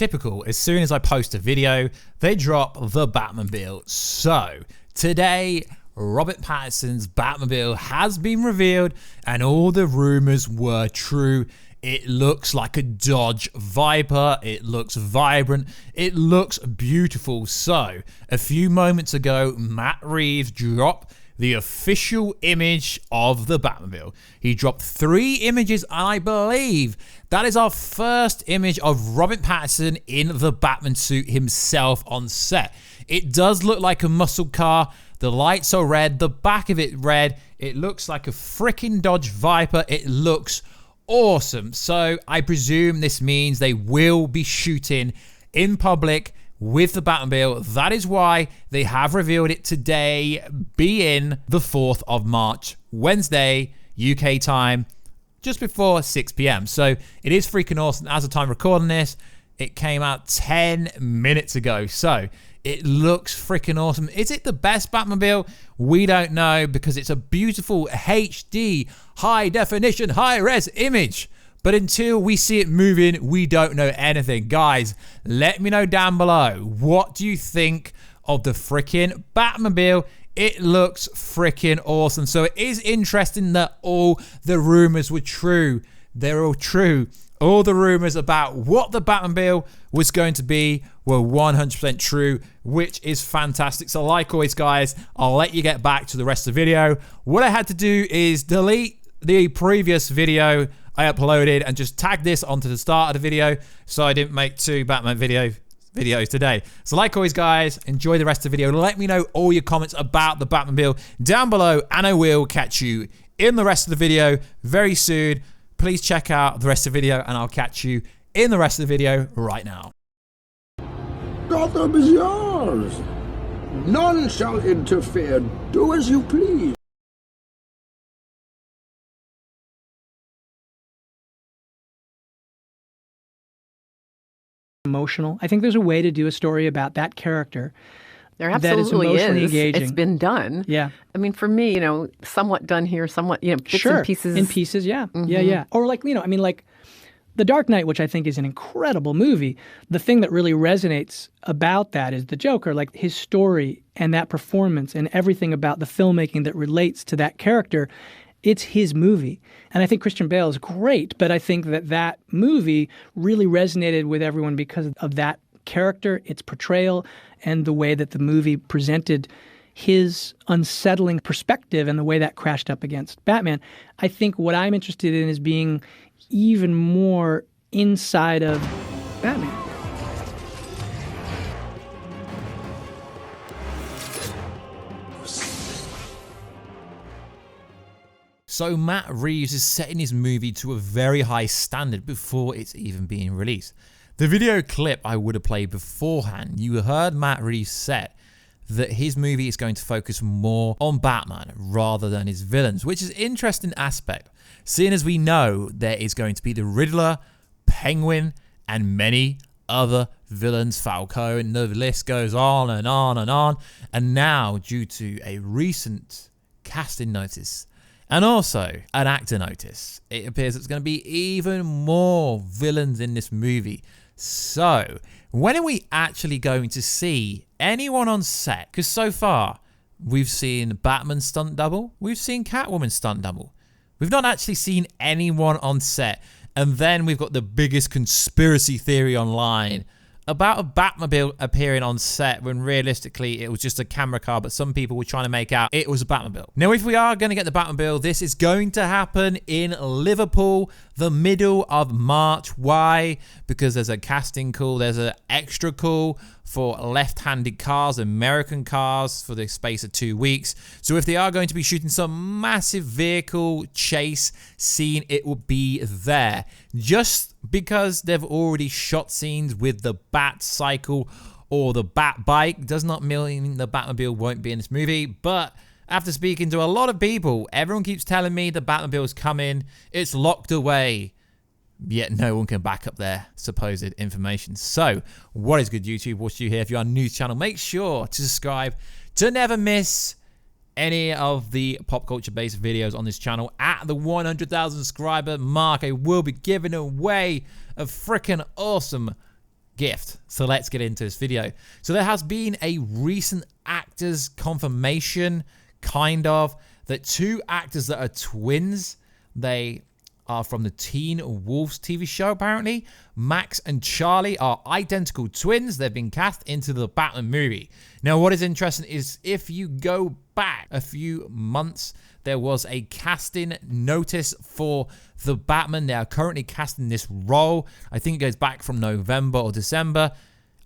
Typical, as soon as I post a video, they drop the Batmobile. So, today, Robert Pattinson's Batmobile has been revealed and all the rumors were true. It looks like a Dodge Viper, it looks vibrant, it looks beautiful. So, a few moments ago, Matt Reeves dropped the official image of the Batmobile. He dropped 3 images, and I believe that is our first image of Robert Pattinson in the Batman suit himself on set. It does look like a muscle car. The lights are red, the back of it red. It looks like a freaking Dodge Viper. It looks awesome. So I presume this means they will be shooting in public with the Batmobile. That is why they have revealed it today, being the 4th of March, Wednesday, UK time, just before 6 p.m. So it is freaking awesome. As of time recording this, it came out 10 minutes ago. So it looks freaking awesome. Is it the best Batmobile? We don't know, because it's a beautiful HD, high definition, high res image. But until we see it moving, we don't know anything. Guys, let me know down below. What do you think of the freaking Batmobile? It looks freaking awesome. So it is interesting that all the rumors were true. They're all true. All the rumors about what the Batmobile was going to be were 100% true, which is fantastic. So like always, guys, I'll let you get back to the rest of the video. What I had to do is delete the previous video I uploaded and just tag this onto the start of the video, so I didn't make 2 Batman videos today. So like always, guys, enjoy the rest of the video. Let me know all your comments about the Batmobile down below, and I will catch you in the rest of the video very soon. Please check out the rest of the video, and I'll catch you in the rest of the video right now. Gotham is yours. None shall interfere. Do as you please. Emotional. I think there's a way to do a story about that character. There absolutely that is. Emotionally is. Engaging. It's been done. Yeah. I mean, for me, somewhat done here, somewhat, bits sure. and pieces. In pieces, yeah. Mm-hmm. Yeah. Or like The Dark Knight, which I think is an incredible movie. The thing that really resonates about that is the Joker, like his story and that performance and everything about the filmmaking that relates to that character. It's his movie. And I think Christian Bale is great, but I think that movie really resonated with everyone because of that character, its portrayal, and the way that the movie presented his unsettling perspective and the way that crashed up against Batman. I think what I'm interested in is being even more inside of Batman. So Matt Reeves is setting his movie to a very high standard before it's even being released. The video clip I would have played beforehand, you heard Matt Reeves say that his movie is going to focus more on Batman rather than his villains, which is an interesting aspect, seeing as we know there is going to be the Riddler, Penguin, and many other villains, Falco, and the list goes on and on and on. And now, due to a recent casting notice, and also an actor notice, it appears it's going to be even more villains in this movie. So, when are we actually going to see anyone on set? Because so far, we've seen Batman stunt double, we've seen Catwoman stunt double. We've not actually seen anyone on set. And then we've got the biggest conspiracy theory online about a Batmobile appearing on set when realistically it was just a camera car, but some people were trying to make out it was a Batmobile. Now, if we are going to get the Batmobile, this is going to happen in Liverpool, the middle of March. Why? Because there's a casting call, there's an extra call for left-handed cars, American cars, for the space of 2 weeks. So if they are going to be shooting some massive vehicle chase scene, it will be there. Just because they've already shot scenes with the Bat Cycle or the Bat Bike does not mean the Batmobile won't be in this movie. But after speaking to a lot of people, everyone keeps telling me the Batmobile's coming, it's locked away, yet no one can back up their supposed information. So, what is good, YouTube? What should you hear? If you're new to the channel, make sure to subscribe to never miss any of the pop culture based videos on this channel. At the 100,000 subscriber mark, I will be giving away a freaking awesome gift. So let's get into this video. So there has been a recent actors confirmation, kind of, that two actors that are twins, they are from the Teen Wolves TV show apparently. Max and Charlie are identical twins. They've been cast into the Batman movie. Now what is interesting is if you go back a few months, there was a casting notice for the Batman. They are currently casting this role. I think it goes back from November or December.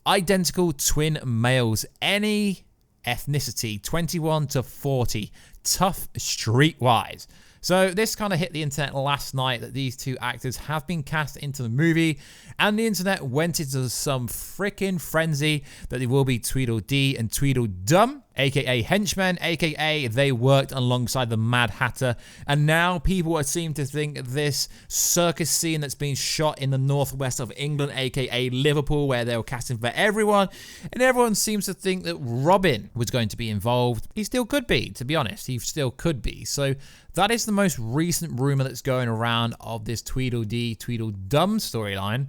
Identical twin males, any ethnicity, 21 to 40, tough streetwise. So this kind of hit the internet last night that these two actors have been cast into the movie, and the internet went into some freaking frenzy that they will be Tweedledee and Tweedledum, aka henchmen, aka they worked alongside the Mad Hatter, and now people seem to think this circus scene that's been shot in the northwest of England, aka Liverpool, where they were casting for everyone, and everyone seems to think that Robin was going to be involved. He still could be, to be honest, he still could be. So that is the most recent rumor that's going around of this Tweedledee, Tweedledum storyline.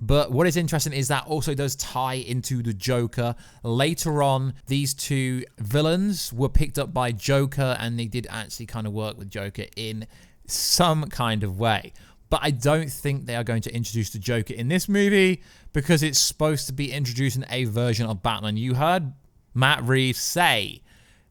But what is interesting is that also does tie into the Joker. Later on, these two villains were picked up by Joker, and they did actually kind of work with Joker in some kind of way. But I don't think they are going to introduce the Joker in this movie because it's supposed to be introducing a version of Batman. You heard Matt Reeves say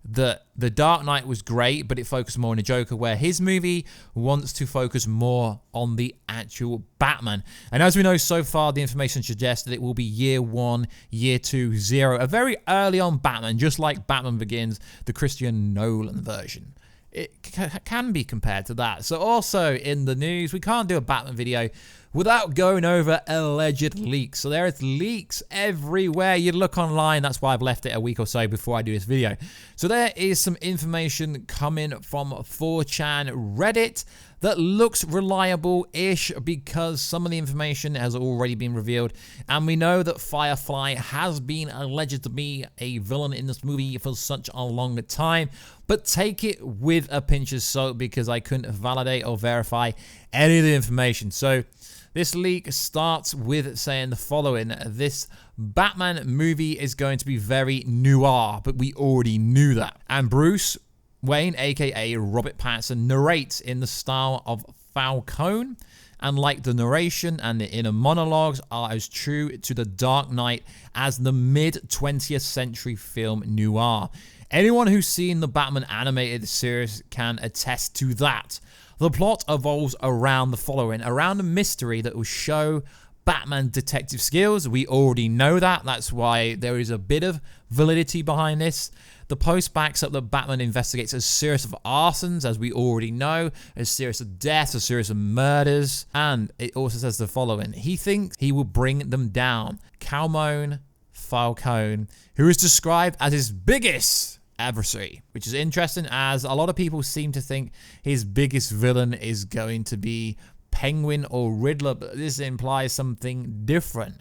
that The Dark Knight was great, but it focused more on the Joker, where his movie wants to focus more on the actual Batman. And as we know so far, the information suggests that it will be year 1, year 2, 0, a very early on Batman, just like Batman Begins, the Christian Nolan version. It can be compared to that. So also in the news, we can't do a Batman video without going over alleged leaks. So there is leaks everywhere. You look online. That's why I've left it a week or so before I do this video. So there is some information coming from 4chan Reddit that looks reliable-ish because some of the information has already been revealed. And we know that Firefly has been alleged to be a villain in this movie for such a long time. But take it with a pinch of salt because I couldn't validate or verify any of the information. So this leak starts with saying the following: this Batman movie is going to be very noir, but we already knew that. And Bruce Wayne, aka Robert Pattinson, narrates in the style of Falcone, and like the narration and the inner monologues are as true to The Dark Knight as the mid-20th century film noir. Anyone who's seen the Batman animated series can attest to that. The plot evolves around the following: around a mystery that will show Batman detective skills. We already know that. That's why there is a bit of validity behind this. The post backs up that Batman investigates a series of arsons, as we already know, a series of deaths, a series of murders, and it also says the following: he thinks he will bring them down. Calmone Falcone, who is described as his biggest adversary, which is interesting as a lot of people seem to think his biggest villain is going to be Penguin or Riddler, but this implies something different.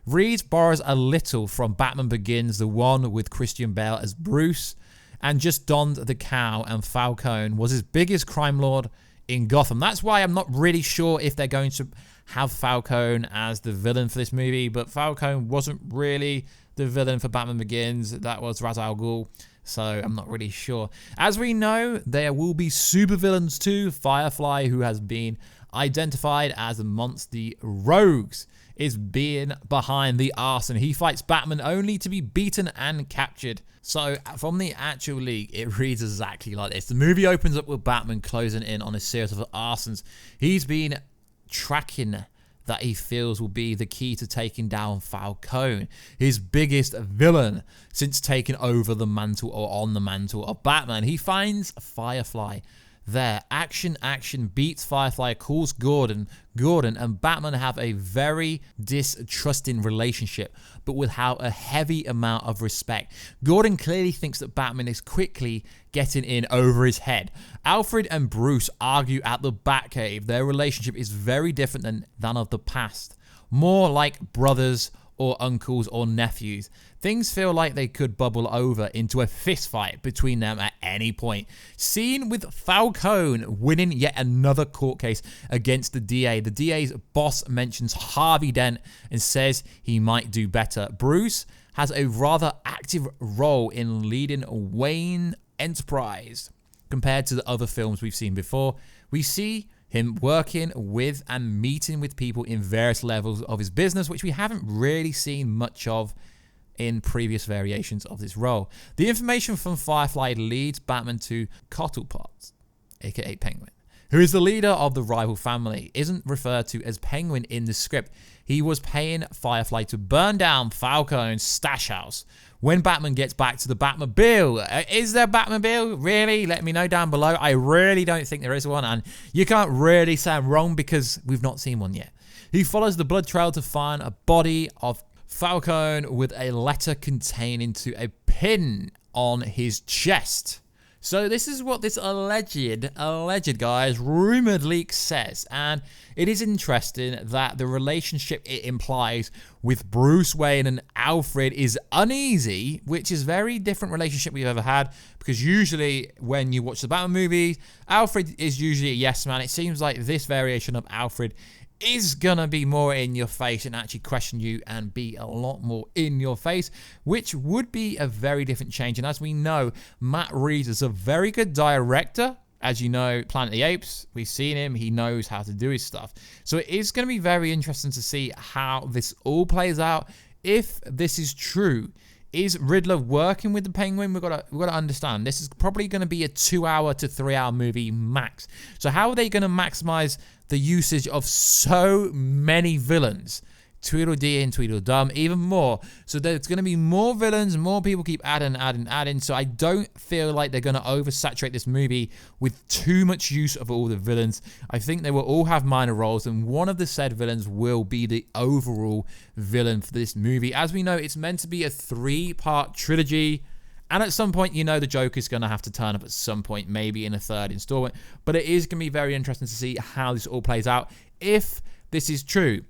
Reeves borrows a little from Batman Begins, the one with Christian Bale as Bruce, and just donned the cowl, and Falcone was his biggest crime lord in Gotham. That's why I'm not really sure if they're going to have Falcone as the villain for this movie, but Falcone wasn't really the villain for Batman Begins. That was Ra's al Ghul. So I'm not really sure. As we know, there will be supervillains too. Firefly, who has been identified as amongst the rogues, is being behind the arson. He fights Batman only to be beaten and captured. So from the actual leak, it reads exactly like this. The movie opens up with Batman closing in on a series of arsons he's been tracking that he feels will be the key to taking down Falcone, his biggest villain since taking over the mantle or on the mantle of Batman. He finds Firefly there. Action beats Firefly, calls Gordon, and Batman have a very distrusting relationship, but without a heavy amount of respect. Gordon clearly thinks that Batman is quickly getting in over his head. Alfred and Bruce argue at the Batcave. Their relationship is very different than of the past, more like brothers or uncles or nephews. Things feel like they could bubble over into a fist fight between them at any point. Seen with Falcone winning yet another court case against the DA. The DA's boss mentions Harvey Dent and says he might do better. Bruce has a rather active role in leading Wayne Enterprise compared to the other films we've seen before. We see him working with and meeting with people in various levels of his business, which we haven't really seen much of in previous variations of this role. The information from Firefly leads Batman to Cottlepot, aka Penguin, who is the leader of the rival family. Isn't referred to as Penguin in the script. He was paying Firefly to burn down Falcone's stash house. When Batman gets back to the Batmobile, is there a Batmobile? Really? Let me know down below. I really don't think there is one, and you can't really say I'm wrong because we've not seen one yet. He follows the blood trail to find a body of Falcone with a letter containing to a pin on his chest. So this is what this alleged guys, rumored leak says, and it is interesting that the relationship it implies with Bruce Wayne and Alfred is uneasy, which is very different relationship we've ever had, because usually when you watch the Batman movies, Alfred is usually a yes man. It seems like this variation of Alfred is gonna be more in your face and actually question you and be a lot more in your face, which would be a very different change. And as we know, Matt Reeves is a very good director. As you know, Planet of the Apes, we've seen him. He knows how to do his stuff. So it is going to be very interesting to see how this all plays out. If this is true, is Riddler working with the Penguin? We've got to understand. This is probably going to be a 2-hour to 3-hour movie max. So how are they going to maximize the usage of so many villains? Tweedledee and Tweedledum, even more. So there's going to be more villains, more people keep adding. So I don't feel like they're going to oversaturate this movie with too much use of all the villains. I think they will all have minor roles, and one of the said villains will be the overall villain for this movie. As we know, it's meant to be a 3-part trilogy. And at some point, you know, the Joker's going to have to turn up at some point, maybe in a 3rd installment. But it is going to be very interesting to see how this all plays out, if this is true.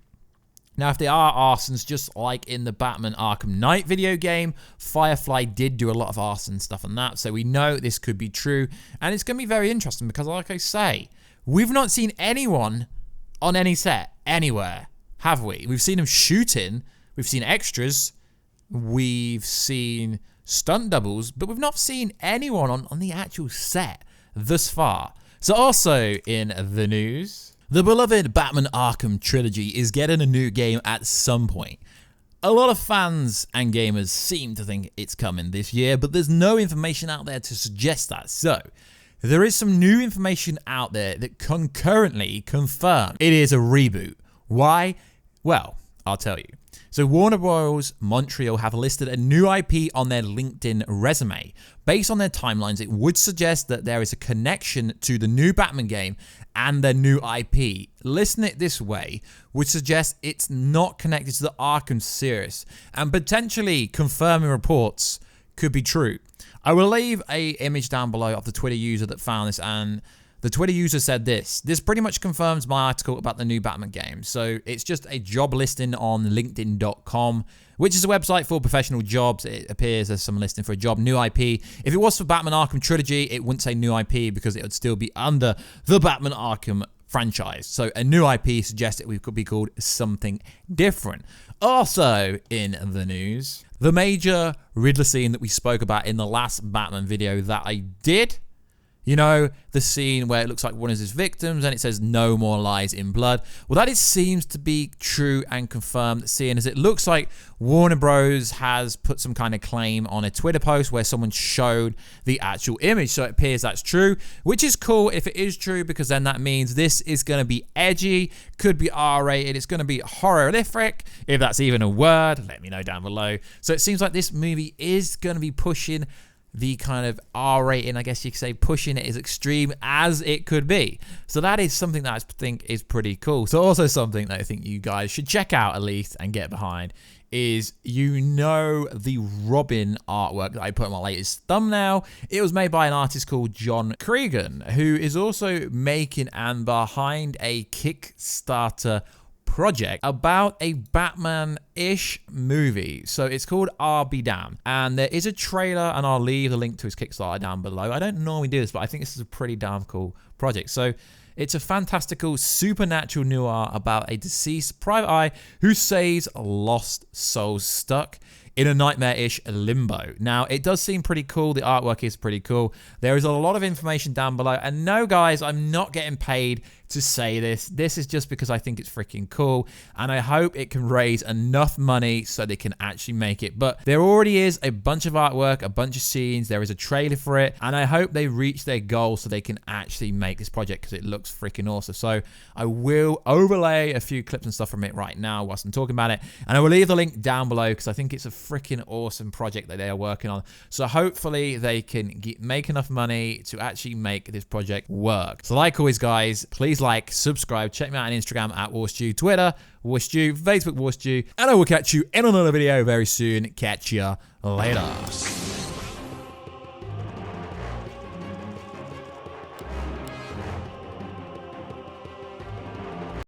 Now, if they are arsons, just like in the Batman Arkham Knight video game, Firefly did do a lot of arson stuff on that, so we know this could be true. And it's going to be very interesting because, like I say, we've not seen anyone on any set, anywhere, have we? We've seen them shooting, we've seen extras, we've seen stunt doubles, but we've not seen anyone on the actual set thus far. So also in the news, the beloved Batman Arkham Trilogy is getting a new game at some point. A lot of fans and gamers seem to think it's coming this year, but there's no information out there to suggest that. So, there is some new information out there that concurrently confirm it is a reboot. Why? Well, I'll tell you. So Warner Bros. Montreal have listed a new IP on their LinkedIn resume. Based on their timelines, it would suggest that there is a connection to the new Batman game and their new IP. Listing it this way would suggest it's not connected to the Arkham series, and potentially confirming reports could be true. I will leave an image down below of the Twitter user that found this, and the Twitter user said this. This pretty much confirms my article about the new Batman game. So it's just a job listing on LinkedIn.com, which is a website for professional jobs. It appears there's some listing for a job, new IP. If it was for Batman Arkham Trilogy, it wouldn't say new IP because it would still be under the Batman Arkham franchise. So a new IP suggests it could be called something different. Also in the news, the major Riddler scene that we spoke about in the last Batman video that I did. You know, the scene where it looks like one of his victims and it says no more lies in blood. Well, that seems to be true and confirmed, seeing as it looks like Warner Bros. Has put some kind of claim on a Twitter post where someone showed the actual image. So it appears that's true, which is cool if it is true, because then that means this is going to be edgy, could be R-rated, it's going to be horrific, if that's even a word. Let me know down below. So it seems like this movie is going to be pushing the kind of R rating, I guess you could say, pushing it as extreme as it could be. So that is something that I think is pretty cool. So also something that I think you guys should check out at least and get behind is, you know, the Robin artwork that I put on my latest thumbnail. It was made by an artist called John Cregan, who is also making and behind a Kickstarter project about a Batman-ish movie. So it's called I'll Be Damned. And there is a trailer, and I'll leave the link to his Kickstarter down below. I don't normally do this, but I think this is a pretty damn cool project. So it's a fantastical supernatural noir about a deceased private eye who saves lost souls stuck in a nightmare-ish limbo. Now, it does seem pretty cool. The artwork is pretty cool. There is a lot of information down below. And no, guys, I'm not getting paid to say this. This is just because I think it's freaking cool. And I hope it can raise enough money so they can actually make it. But there already is a bunch of artwork, a bunch of scenes. There is a trailer for it. And I hope they reach their goal so they can actually make this project because it looks freaking awesome. So I will overlay a few clips and stuff from it right now whilst I'm talking about it. And I will leave the link down below because I think it's a freaking awesome project that they are working on. So hopefully they can make enough money to actually make this project work. So like always, guys, please like, subscribe, check me out on Instagram at Warstu, Twitter, Warstu, Facebook, Warstu, and I will catch you in another video very soon. Catch ya later.